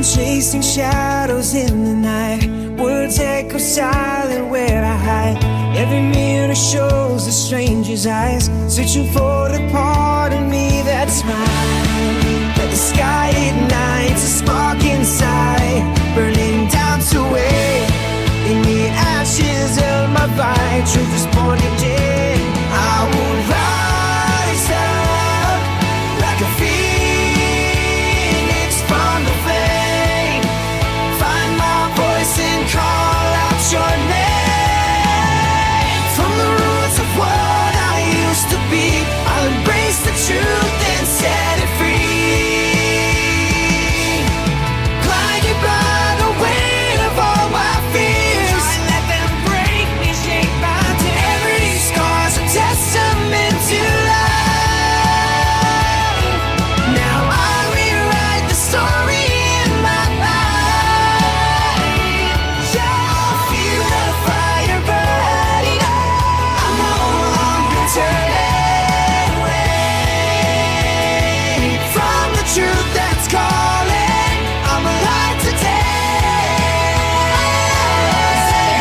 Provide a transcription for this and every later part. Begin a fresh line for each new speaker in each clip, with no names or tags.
chasing shadows in the night. Words echo silent where I hide. Every mirror shows a stranger's eyes, searching for the part of me that's mine. But the sky ignites a spark inside, burning down to wait. In the ashes of my fight, truth is born again. I will rise up like a phoenix from the flame. Find my voice and call out your name. From the roots of what I used to be, I'll embrace the truth and set it free. Blinded by the weight of all my fears, I let them break me, shake my tears. Every scar's a testament to love. Now I rewrite the story in my mind. Yeah, feel the fire burning. I'm no longer turning away from the truth that's calling. I'm alive today.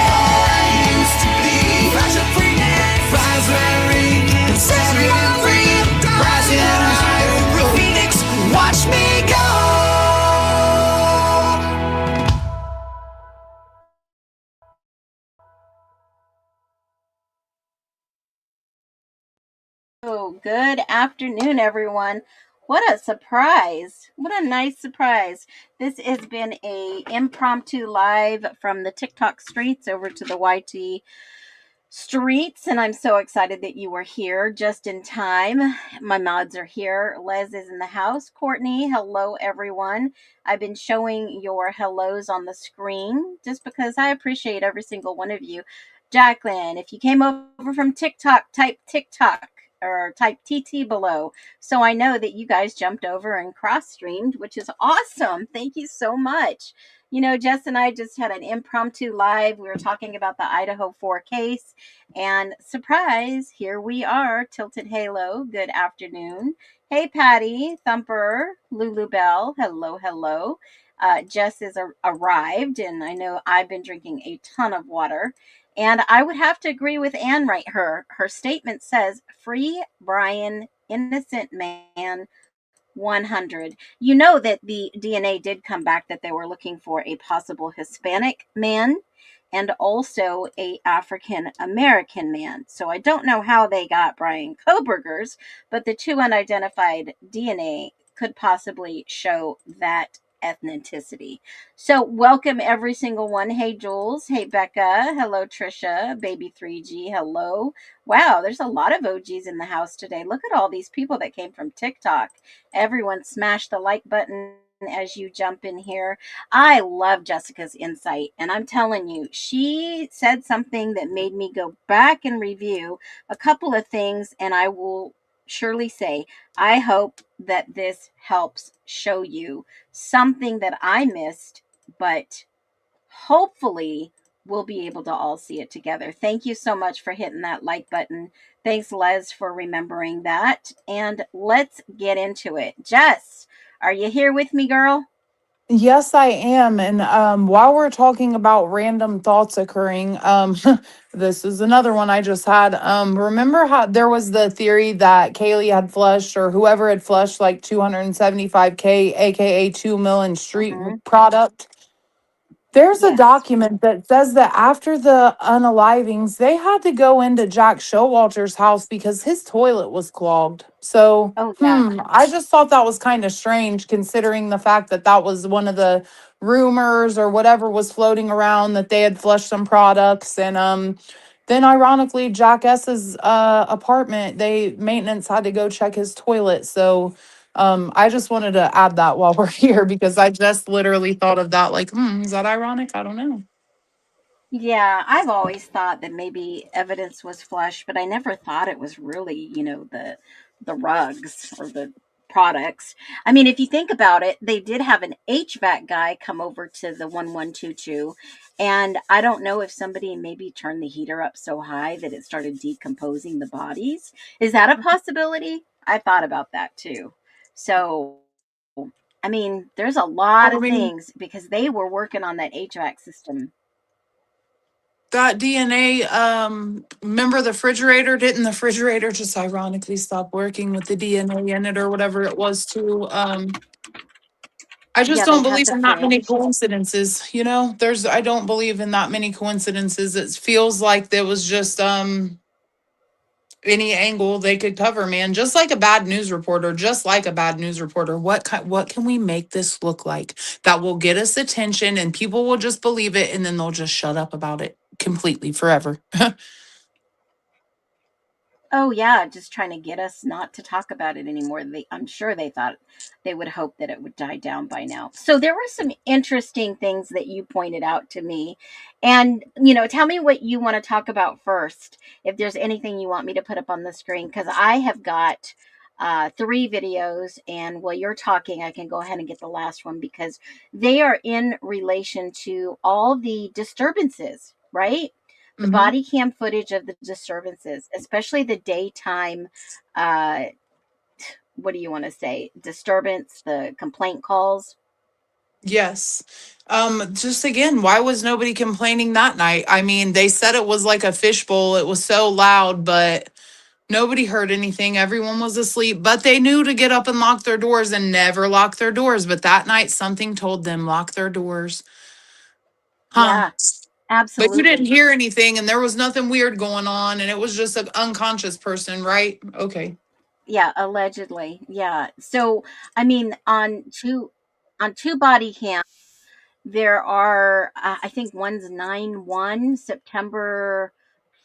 All I used to be. Rise up free, rise Larry, and set me free. Rising higher, Phoenix, watch me go.
Oh, good afternoon, everyone. What a surprise. What a nice surprise. This has been a impromptu live from the TikTok streets over to the YT streets, and I'm so excited that you were here just in time. My mods are here. Les is in the house. Courtney, hello, everyone. I've been showing your hellos on the screen just because I appreciate every single one of you. Jacqueline, if you came over from TikTok, type TikTok or type TT below. So I know that you guys jumped over and cross streamed, which is awesome. Thank you so much. You know, Jess and I just had an impromptu live. We were talking about the Idaho 4 case. And surprise, here we are, Tilted Halo. Good afternoon. Hey, Patty, Thumper, Lulu Bell. Hello, hello. Jess is arrived, and I know I've been drinking a ton of water. And I would have to agree with Anne right her. Her statement says, free Brian, innocent man, 100. You know that the DNA did come back that they were looking for a possible Hispanic man and also a African American man. So I don't know how they got Brian Koberger's, but the two unidentified DNA could possibly show that ethnicity. So welcome every single one. Hey Jules, hey Becca, hello Trisha, baby 3G, hello. Wow, there's a lot of OGs in the house today. Look at all these people that came from TikTok. Everyone smash the like button as you jump in here. I love Jessica's insight, and I'm telling you, she said something that made me go back and review a couple of things, and I will surely say, I hope that this helps show you something that I missed, but hopefully we'll be able to all see it together. Thank you so much for hitting that like button. Thanks, Les, for remembering that. And let's get into it. Jess, are you here with me, girl?
Yes, I am. And while we're talking about random thoughts occurring, this is another one I just had. Remember how there was the theory that Kaylee had flushed or whoever had flushed like 275K, aka 2 million street
Mm-hmm.
product? There's a
Yes.
document that says that after the unalivings, they had to go into Jack Showalter's house because his toilet was clogged. So,
Oh, yeah.
I just thought that was kind of strange considering the fact that that was one of the rumors or whatever was floating around that they had flushed some products. And then ironically, Jack S's apartment, they maintenance had to go check his toilet. So, I just wanted to add that while we're here because I just literally thought of that. Like, is that ironic? I don't know.
Yeah, I've always thought that maybe evidence was flush, but I never thought it was really, the rugs or the products. I mean, if you think about it, they did have an HVAC guy come over to the 1122, and I don't know if somebody maybe turned the heater up so high that it started decomposing the bodies. Is that a possibility? I thought about that too. So I mean, there's a lot
I
of
mean,
things because they were working on that HVAC system.
that DNA, remember the refrigerator? Didn't the refrigerator just ironically stop working with the DNA in it or whatever it was too? I just
Yeah, they
don't
had
believe
the
in that many
fridge.
coincidences, you know? I don't believe in that many coincidences. It feels like there was just any angle they could cover, man. Just like a bad news reporter, just like a bad news reporter. What can we make this look like that will get us attention and people will just believe it and then they'll just shut up about it completely forever.
Oh yeah, just trying to get us not to talk about it anymore. I'm sure they thought they would hope that it would die down by now. So there were some interesting things that you pointed out to me. And, tell me what you want to talk about first. If there's anything you want me to put up on the screen, because I have got three videos. And while you're talking, I can go ahead and get the last one because they are in relation to all the disturbances, right? The
Hmm.
body cam footage of the disturbances, especially the daytime, uh, what do you want to say? Disturbance, the complaint calls.
Yes. Just again, why was nobody complaining that night? I mean, they said it was like a fishbowl. It was so loud, but nobody heard anything. Everyone was asleep, but they knew to get up and lock their doors and never lock their doors. But that night, something told them lock their doors. Huh.
Yeah,
But you didn't
absolutely.
hear anything and there was nothing weird going on and it was just an unconscious person, right? Okay.
Yeah, allegedly. Yeah. So, I mean, on two body cams, there are, I think one's 9/1, September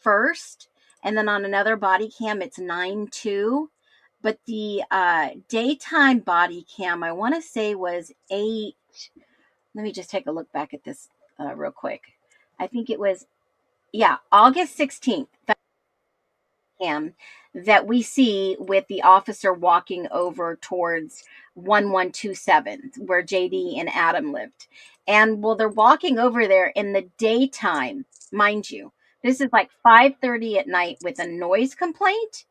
1st, and then on another body cam, it's 9/2. But the daytime body cam, I want to say was 8. Let me just take a look back at this real quick. I think it was, yeah, August 16th cam that we see with the officer walking over towards 1127 where JD and Adam lived. And well, they're walking over there in the daytime, mind you. This is like 5:30 at night with a noise complaint.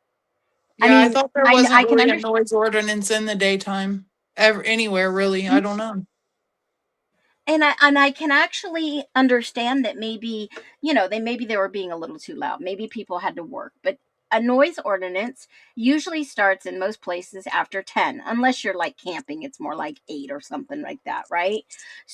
I
Yeah, I
mean,
thought there
I
wasn't
can
really a
understand.
noise ordinance in the daytime. Ever anywhere really. I don't know.
And I can actually understand that maybe, they were being a little too loud. Maybe people had to work, but a noise ordinance usually starts in most places after 10, unless you're like camping, it's more like 8 or something like that, right?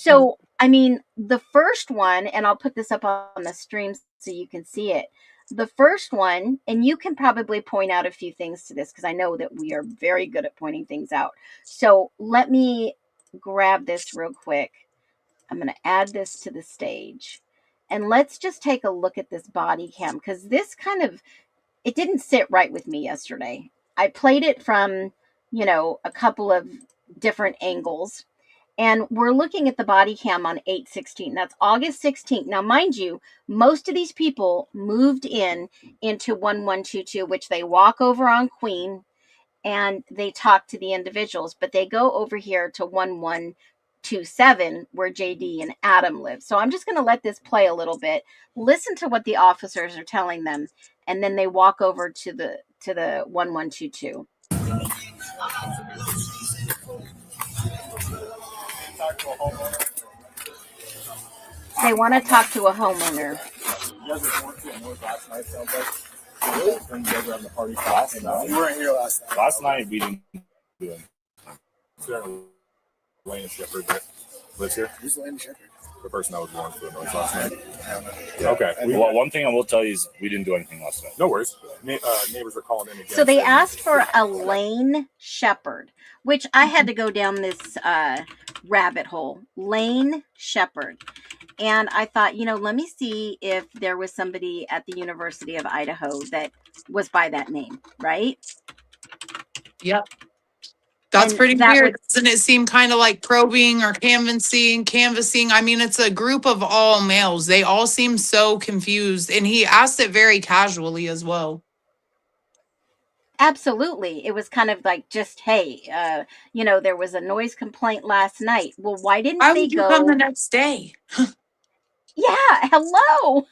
Right.
So, I mean, the first one, and I'll put this up on the stream so you can see it. The first one, and you can probably point out a few things to this because I know that we are very good at pointing things out. So, let me grab this real quick. I'm going to add this to the stage. And let's just take a look at this body cam because this it didn't sit right with me yesterday. I played it from, a couple of different angles. And we're looking at the body cam on 8/16. That's August 16th. Now, mind you, most of these people moved into 1122, which they walk over on Queen and they talk to the individuals, but they go over here to 1127 where JD and Adam live. So I'm just going to let this play a little bit. Listen to what the officers are telling them, and then they walk over to the 1122. They want to talk to a homeowner.
You guys were going to a noise last night, sounds like. Really? When you guys were having the party last night? You weren't here last night. Last night we didn't do anything. So Lane Shepherd that lives here. Who's Lane Shepherd? The person that was born for the noise last night. Yeah. Okay. Well, one thing I will tell you is we didn't do anything last night. No worries. Neighbors are calling in again.
So they asked for a Lane Shepherd, which I had to go down this rabbit hole. Lane Shepherd. And I thought, let me see if there was somebody at the University of Idaho that was by that name, right?
Yep. That's
And
pretty
that
weird.
would
Doesn't it seem kind of like probing or canvassing? I mean, it's a group of all males. They all seem so confused. And he asked it very casually as well.
absolutely, it was kind of like just, hey, there was a noise complaint last night. Well, why didn't
Why
they
would you come the
go?
next day?
Yeah, hello.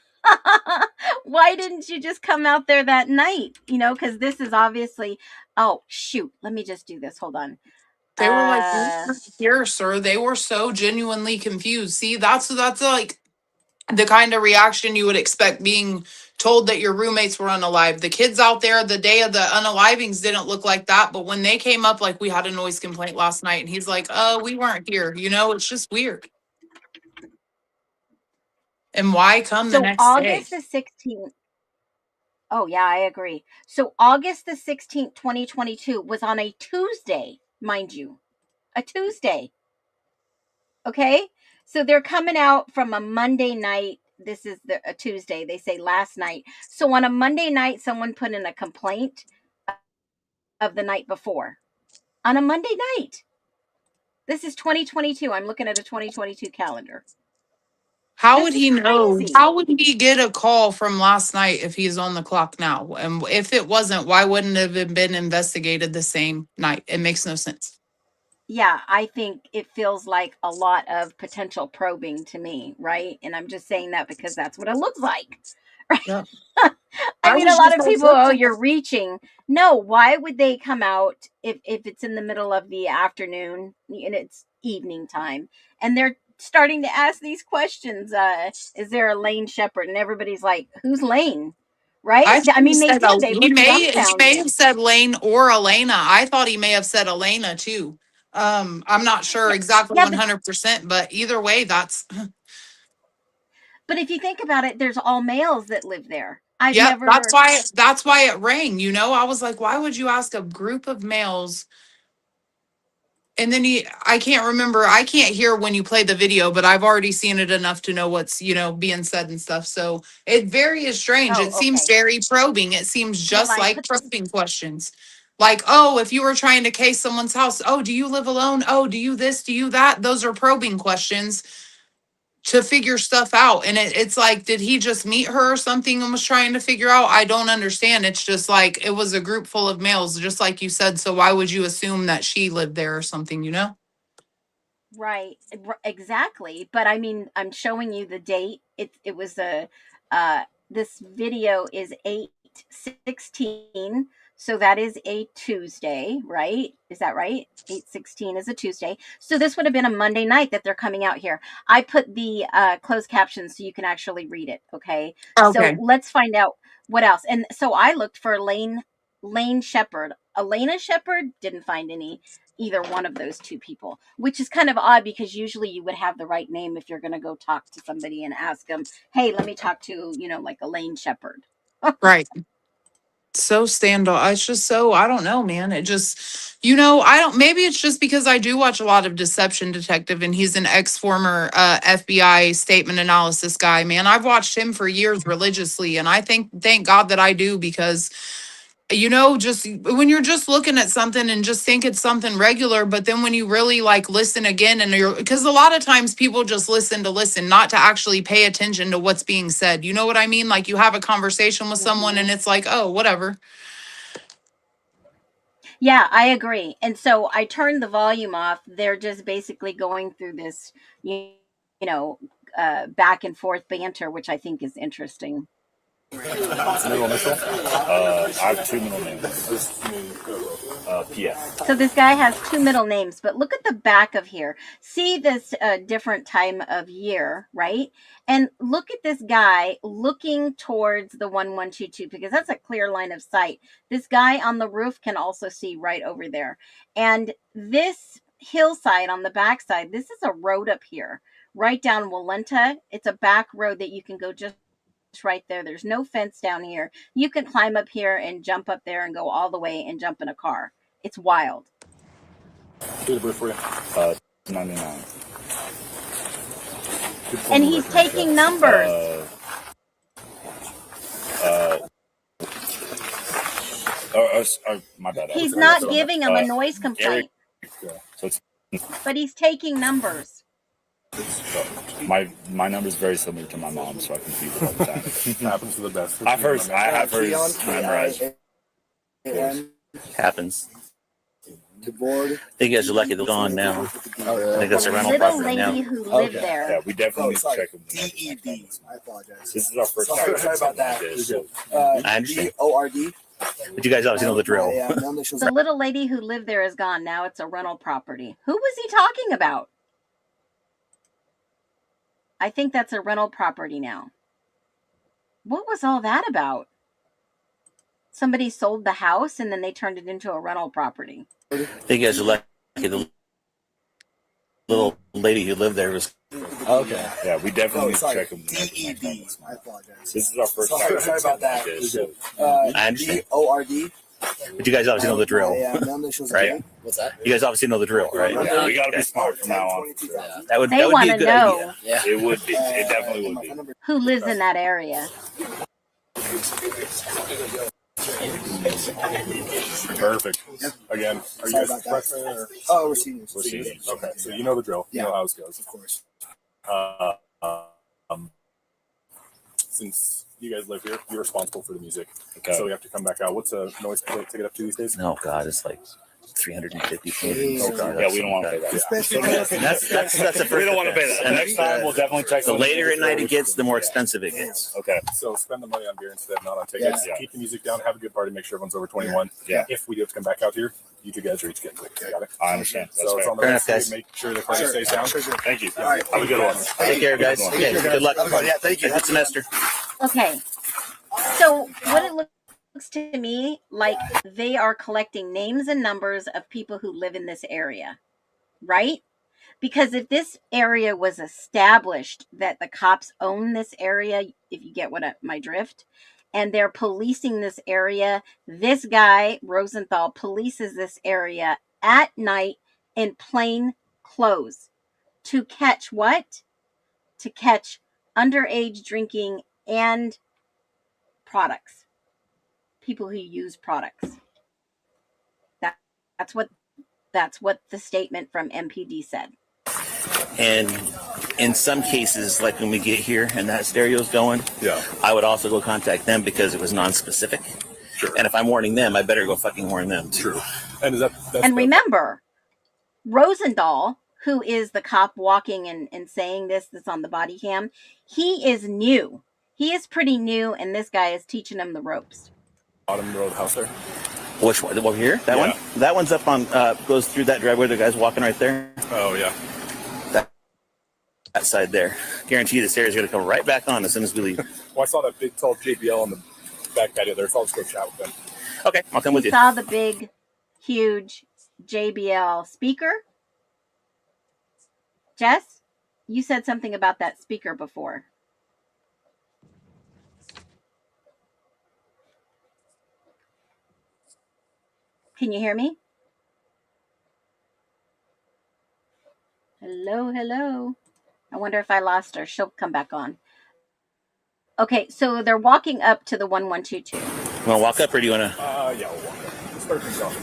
Why didn't you just come out there that night? Because this is obviously, oh, shoot. Let me just do this. Hold on.
They were like, here, sir. They were so genuinely confused. See, that's like the kind of reaction you would expect being told that your roommates were unalive. The kids out there the day of the unalivings didn't look like that, but when they came up, like, we had a noise complaint last night, and he's like, we weren't here. You know, it's just weird. And why come the
So
next day?
August the 16th. Oh, yeah, I agree. So August the 16th, 2022 was on a Tuesday, mind you. A Tuesday. Okay? So they're coming out from a Monday night. This is a Tuesday. They say last night. So on a Monday night, someone put in a complaint of the night before. On a Monday night. This is 2022. I'm looking at a 2022 calendar.
How
This
would
is
he know?
crazy.
How would he get a call from last night if he's on the clock now? And if it wasn't, why wouldn't it have been investigated the same night? It makes no sense.
Yeah, I think it feels like a lot of potential probing to me, right? And I'm just saying that because that's what it looks like. Right?
Yeah.
I
I
mean, a
was
lot
just
of
like,
people,
what
oh,
the
you're reaching. No, why would they come out if it's in the middle of the afternoon and it's evening time and they're starting to ask these questions? Is there a Lane Shepherd? And everybody's like, who's Lane? Right?
I thought
I
he
mean, they
said
did. They
he
looked
may have
dumbfounded.
said Lane or Elena. I thought he may have said Elena too. I'm not sure
Yeah,
exactly
yeah, but
100%, but either way, that's
if you think about it, there's all males that live there. I've
yep.
never.
That's why it rang. You know, I was like, why would you ask a group of males? And then I can't remember. I can't hear when you play the video, but I've already seen it enough to know what's, being said and stuff. So it very is strange.
Oh,
It seems
okay.
very probing. It seems
Well,
just
I
like
put this.
probing questions. Like, oh, if you were trying to case someone's house, oh, do you live alone? Oh, do you this? Do you that? Those are probing questions to figure stuff out. And it's like, did he just meet her or something and was trying to figure out? I don't understand. It's just like it was a group full of males, just like you said. So why would you assume that she lived there or something, you know?
Right, exactly. But I mean, I'm showing you the date. It was this video is 8/16, so that is a Tuesday, right? Is that right? 8/16 is a Tuesday. So this would have been a Monday night that they're coming out here. I put the closed captions so you can actually read it, okay? So
Okay.
let's find out what else. And so I looked for Lane Shepherd. Elena Shepherd, didn't find either one of those two people, which is kind of odd because usually you would have the right name if you're going to go talk to somebody and ask them, hey, let me talk to, like Elaine Shepherd.
Right. So it's just so, I don't know, man. It just, maybe it's just because I do watch a lot of Deception Detective and he's an former FBI statement analysis guy, man. I've watched him for years religiously. And I thank God that I do because just when you're just looking at something and just think it's something regular, but then when you really like listen again because a lot of times people just listen to listen, not to actually pay attention to what's being said. You know what I mean? Like you have a conversation with someone and it's like, oh, whatever.
Yeah, I agree. And so I turned the volume off. They're just basically going through this, back and forth banter, which I think is interesting.
Middle initial? I have two middle names. PF.
So this guy has two middle names, but look at the back of here. See this different time of year, right? And look at this guy looking towards the 1122 because that's a clear line of sight. This guy on the roof can also see right over there. And this hillside on the backside, this is a road up here, right down Walenta. It's a back road that you can go just right there. There's no fence down here. You can climb up here and jump up there and go all the way and jump in a car. It's wild.
Date of birth for you? 99.
And he's taking numbers.
My bad.
He's not giving him a noise complaint.
So it's,
but he's taking numbers.
my number is very similar to my mom's, so I confuse it all the time.
Happens to the best.
I have hers memorized.
Happens.
To board.
I think you guys are lucky they're gone now.
Oh, really?
I think that's a rental
Little
property
lady
now.
who lived
Okay.
there.
Yeah, we definitely need to
sorry.
check them.
DED. I apologize.
This is our first
Sorry
time.
about that.
So,
I understand.
DORD.
But you guys obviously know the drill.
The little lady who lived there is gone. Now it's a rental property. Who was he talking about? I think that's a rental property now. What was all that about? Somebody sold the house and then they turned it into a rental property.
I think you guys are lucky. The little lady who lived there was.
Okay.
Yeah, we definitely need to check them.
DED. I apologize.
This is our first
Sorry about that.
I understand.
DORD.
But you guys obviously know the drill, right?
What's that?
You guys obviously know the drill, right?
Yeah, we gotta be smart from now on.
That would
They
be a
want to
good
know
idea.
Yeah.
It would be. It definitely would be.
who lives in that area.
Perfect. Again, are you guys freshmen or?
Oh, we're seniors.
We're seniors. Okay, so you know the drill. You know how this goes.
Of course.
Since you guys live here, you're responsible for the music.
Okay.
So we have to come back out. What's a noise plate to get up to these days?
Oh God, it's like 350 pages.
Oh, God. Yeah, we don't want to pay that.
Especially
That's a
We don't want to pay that. And next time we'll definitely check.
The later at night it gets, the more expensive it gets.
Okay. So spend the money on beer instead, not on tickets.
Yeah.
Keep the music down. Have a good party. Make sure everyone's over 21. Yeah. If we do have to come back out here, you two guys are each getting quick. Got it? I understand. That's
Fair
on the
enough,
right
guys.
side. Make sure the party stays down. Thank you.
All right.
Have a good one.
Take care, guys. Okay, good luck.
Yeah, thank you.
Good semester.
Okay. So what it looks to me like, they are collecting names and numbers of people who live in this area, right? Because if this area was established that the cops own this area, if you get my drift, and they're policing this area, this guy, Rosenthal, polices this area at night in plain clothes to catch what? To catch underage drinking and products. People who use products. That's what the statement from MPD said.
And in some cases, like when we get here and that stereo's going, I would also go contact them because it was non-specific. Sure. And if I'm warning them, I better go fucking warn them too.
True. And
and remember, Rosendahl, who is the cop walking and saying that's on the body cam, he is new. He is pretty new, and this guy is teaching him the ropes.
Bottom road house there.
Which one? Over here? That one? That one's up on, goes through that driveway. The guy's walking right there.
Oh, yeah.
That side there. Guarantee the stairs are going to come right back on as soon as we leave.
Well, I saw that big, tall JBL on the back patio there, so I'll just go chat with them.
Okay, I'll come with you.
Saw the big, huge JBL speaker. Jess, you said something about that speaker before. Can you hear me? Hello, hello. I wonder if I lost her. She'll come back on. Okay, so they're walking up to the 1122.
You want to walk up or do you want to?
Yeah, we'll walk up. Start things off.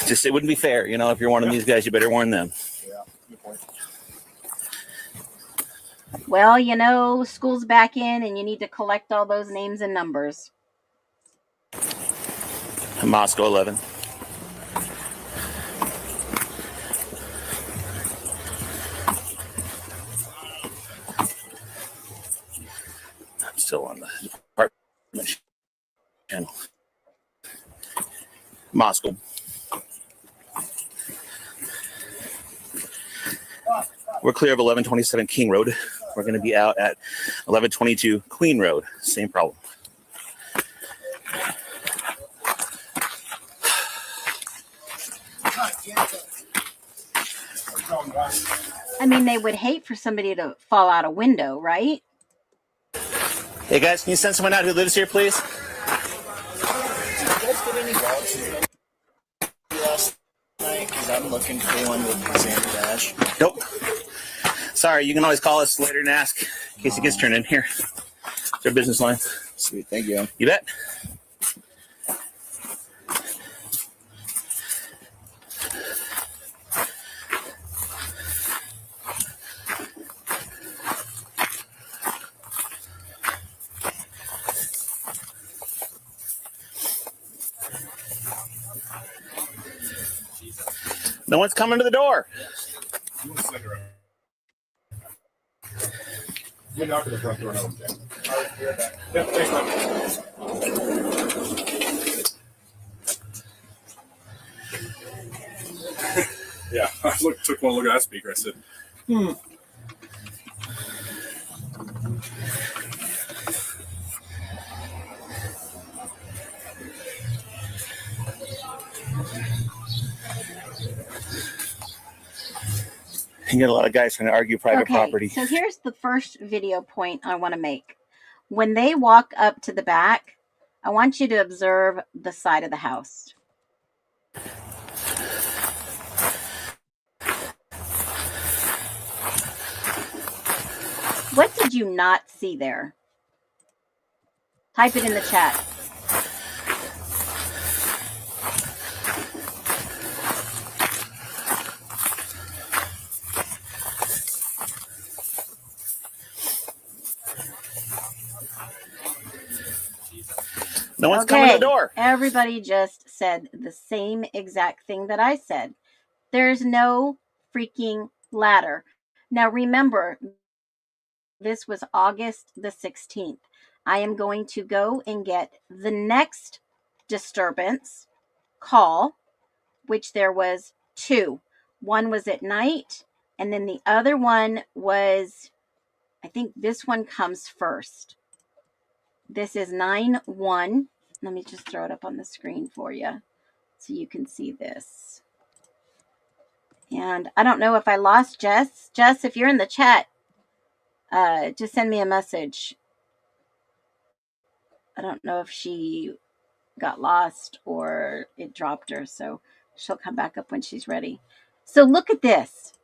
Just, it wouldn't be fair. You know, if you're one of these guys, you better warn them.
Yeah, good point.
Well, you know, school's back in and you need to collect all those names and numbers.
Moscow 11. I'm still on the department channel. Moscow. We're clear of 1127 King Road. We're going to be out at 1122 Queen Road. Same problem.
I mean, they would hate for somebody to fall out a window, right?
Hey guys, can you send someone out who lives here, please?
I'm looking for one with Xander Dash.
Nope. Sorry, you can always call us later and ask in case it gets turned in here. It's our business line.
Sweet, thank you.
You bet. No one's coming to the door.
You knock at the front door and open it. Yeah, thanks, man. Yeah, I took one look at that speaker. I said,
You get a lot of guys trying to argue private property.
So here's the first video point I want to make. When they walk up to the back, I want you to observe the side of the house. What did you not see there? Type it in the chat.
No one's coming to the door.
Everybody just said the same exact thing that I said. There's no freaking ladder. Now remember, this was August the 16th. I am going to go and get the next disturbance call, which there was 2. One was at night, and then the other one was, I think this one comes first. This is 9-1. Let me just throw it up on the screen for you so you can see this. And I don't know if I lost Jess. Jess, if you're in the chat, just send me a message. I don't know if she got lost or it dropped her, so she'll come back up when she's ready. So look at this.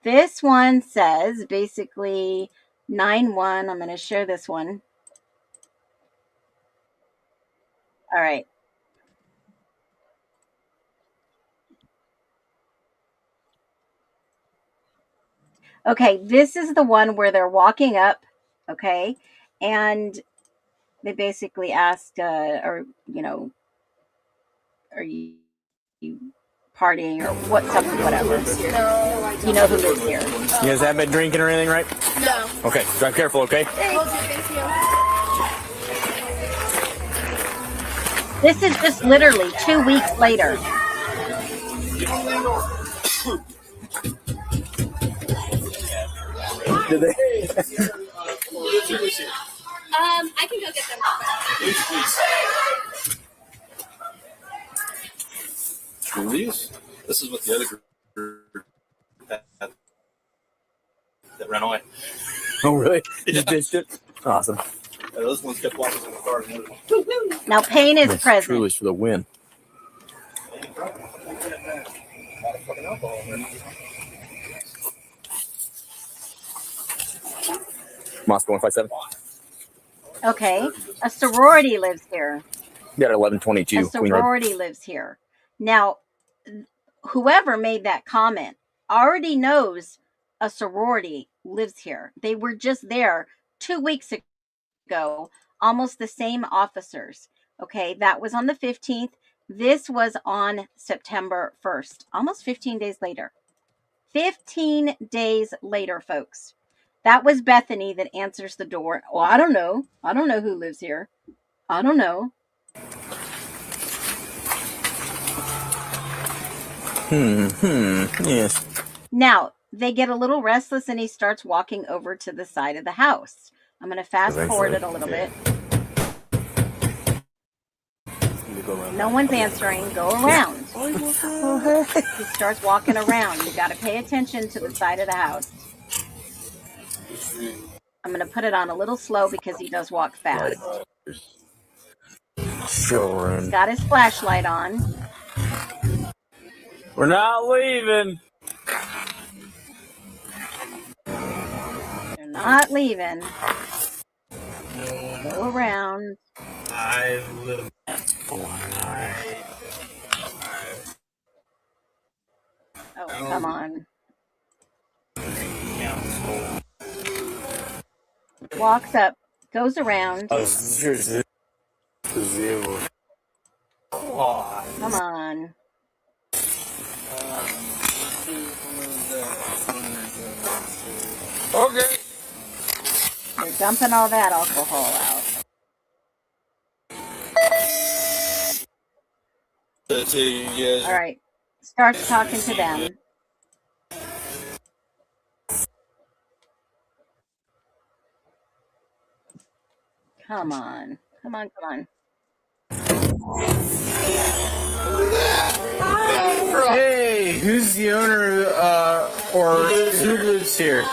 This one says basically 9-1. I'm going to share this one. All right. Okay, this is the one where they're walking up, okay, and they basically ask, are you partying or what's up, whatever. No, you know who lives here.
You guys haven't been drinking or anything, right?
No.
Okay, drive careful, okay?
Thank you.
This is just literally 2 weeks later.
Did they?
I can go get them.
Julius? This is what the other group that ran away.
Oh, really? You just ditched it? Awesome.
Yeah, those ones kept walking in the car.
Now, Payne is
That's
present.
Truly's for the win. Moscow 157.
Okay, a sorority lives here.
You got 1122.
A sorority lives here. Now, whoever made that comment already knows a sorority lives here. They were just there 2 weeks ago, almost the same officers. Okay, that was on the 15th. This was on September 1st, almost 15 days later. 15 days later, folks. That was Bethany that answers the door. Well, I don't know. I don't know who lives here. I don't know.
Yes.
Now, they get a little restless and he starts walking over to the side of the house. I'm going to fast forward it a little bit. No one's answering. Go around. He starts walking around. You got to pay attention to the side of the house. I'm going to put it on a little slow because he does walk fast.
Sure.
He's got his flashlight on.
We're not leaving.
They're not leaving. Go around. Oh, come on. Walks up, goes around. Come on.
Okay.
They're dumping all that alcohol out. All right. Starts talking to them. Come on. Come on, come on.
Hey, who's the owner or who lives here?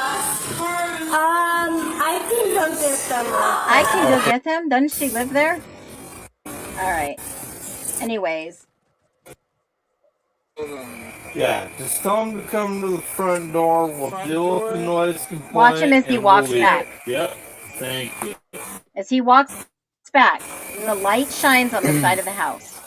I can go get them.
I can go get them? Doesn't she live there? All right. Anyways.
Yeah, just tell him to come to the front door. We'll deal with the noise complaint.
Watch him as he walks back.
Yep. Thank you.
As he walks back, the light shines on the side of the house.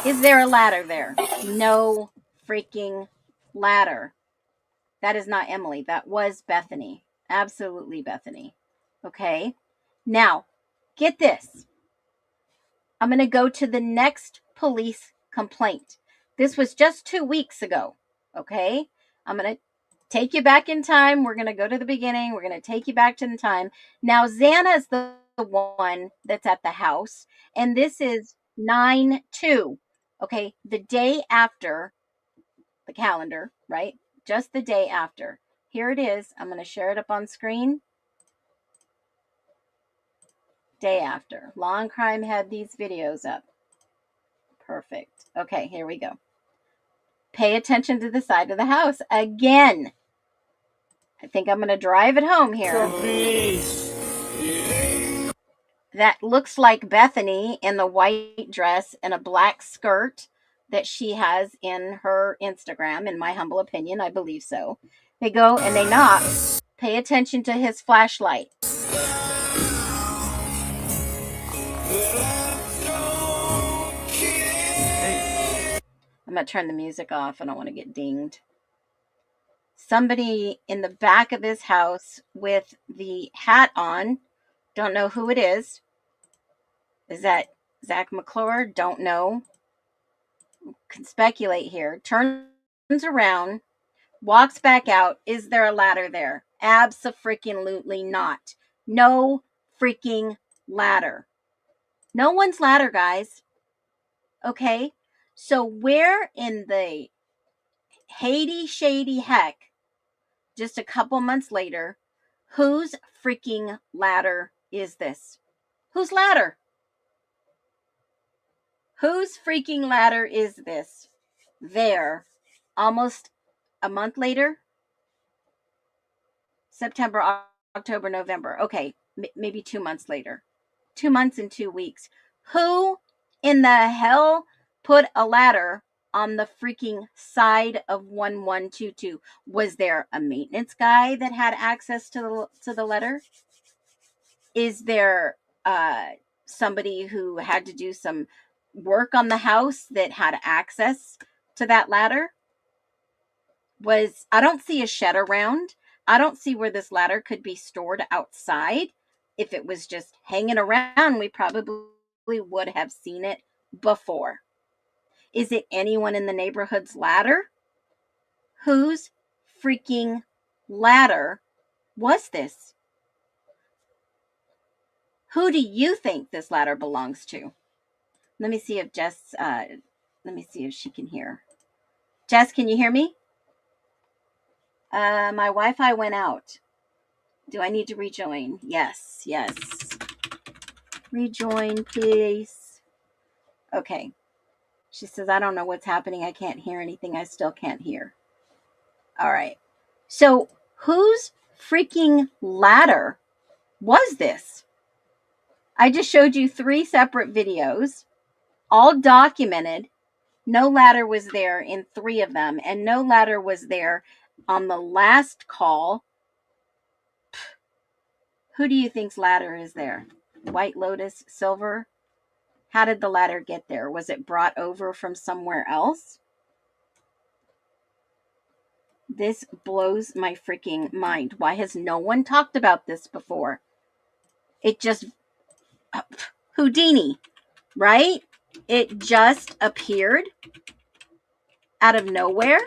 Is there a ladder there? No freaking ladder. That is not Emily. That was Bethany. Absolutely Bethany. Okay. Now, get this. I'm going to go to the next police complaint. This was just 2 weeks ago. Okay. I'm going to take you back in time. We're going to go to the beginning. We're going to take you back to the time. Now, Xana is the one that's at the house. And this is 9/2. Okay. The day after the calendar, right? Just the day after. Here it is. I'm going to share it up on screen. Day after. Law and Crime had these videos up. Perfect. Okay, here we go. Pay attention to the side of the house again. I think I'm going to drive it home here. That looks like Bethany in the white dress and a black skirt that she has in her Instagram, in my humble opinion. I believe so. They go and they knock. Pay attention to his flashlight. I'm going to turn the music off. I don't want to get dinged. Somebody in the back of this house with the hat on. Don't know who it is. Is that Zach McClure? Don't know. Can speculate here. Turns around. Walks back out. Is there a ladder there? Abso-freaking-lutely not. No freaking ladder. No one's ladder, guys. Okay? So where in the Haiti shady heck, just a couple months later, whose freaking ladder is this? Whose ladder? Whose freaking ladder is this? There, almost a month later? September, October, November. Okay, maybe 2 months later. 2 months and 2 weeks. Who in the hell put a ladder on the freaking side of 1122? Was there a maintenance guy that had access to the letter? Is there somebody who had to do some work on the house that had access to that ladder? I don't see a shed around. I don't see where this ladder could be stored outside. If it was just hanging around, we probably would have seen it before. Is it anyone in the neighborhood's ladder? Whose freaking ladder was this? Who do you think this ladder belongs to? Let me see if Jess, let me see if she can hear. Jess, can you hear me? My Wi-Fi went out. Do I need to rejoin? Yes. Rejoin, please. Okay. She says, I don't know what's happening. I can't hear anything. I still can't hear. All right. So whose freaking ladder was this? I just showed you 3 separate videos, all documented. No ladder was there in 3 of them, and no ladder was there on the last call. Who do you think's ladder is there? White Lotus, silver? How did the ladder get there? Was it brought over from somewhere else? This blows my freaking mind. Why has no one talked about this before? It just... Houdini, right? It just appeared out of nowhere.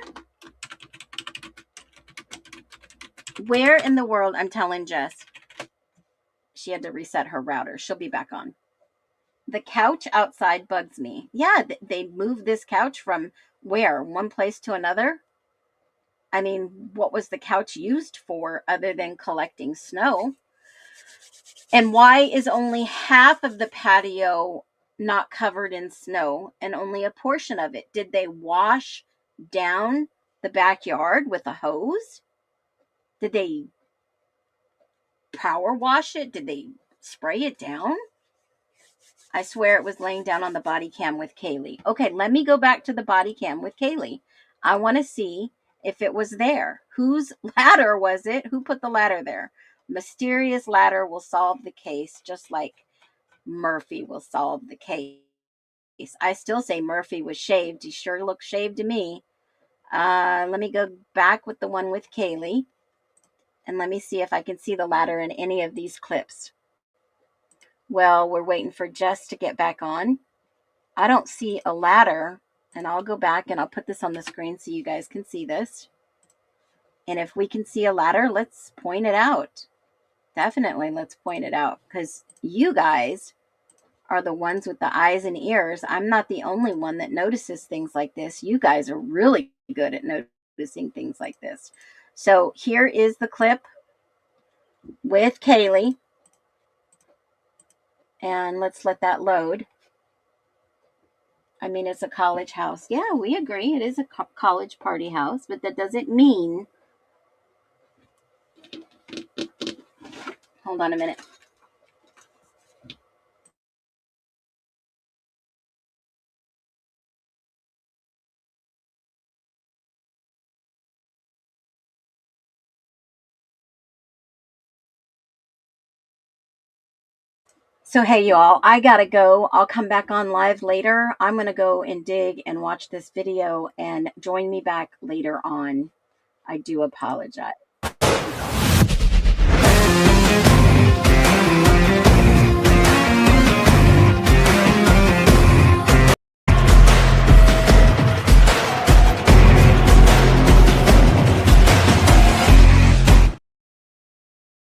Where in the world? I'm telling Jess. She had to reset her router. She'll be back on. The couch outside bugs me. Yeah, they moved this couch from where? One place to another? I mean, what was the couch used for other than collecting snow? And why is only half of the patio not covered in snow and only a portion of it? Did they wash down the backyard with a hose? Did they power wash it? Did they spray it down? I swear it was laying down on the body cam with Kaylee. Okay, let me go back to the body cam with Kaylee. I want to see if it was there. Whose ladder was it? Who put the ladder there? Mysterious ladder will solve the case, just like Murphy will solve the case. I still say Murphy was shaved. He sure looked shaved to me. Let me go back with the one with Kaylee. And let me see if I can see the ladder in any of these clips. Well, we're waiting for Jess to get back on. I don't see a ladder. And I'll go back and I'll put this on the screen so you guys can see this. And if we can see a ladder, let's point it out. Definitely let's point it out. Because you guys are the ones with the eyes and ears. I'm not the only one that notices things like this. You guys are really good at noticing things like this. So here is the clip with Kaylee. And let's let that load. I mean, it's a college house. Yeah, we agree. It is a college party house, but that doesn't mean... Hold on a minute. So, hey, y'all, I gotta go. I'll come back on live later. I'm gonna go and dig and watch this video and join me back later on. I do apologize.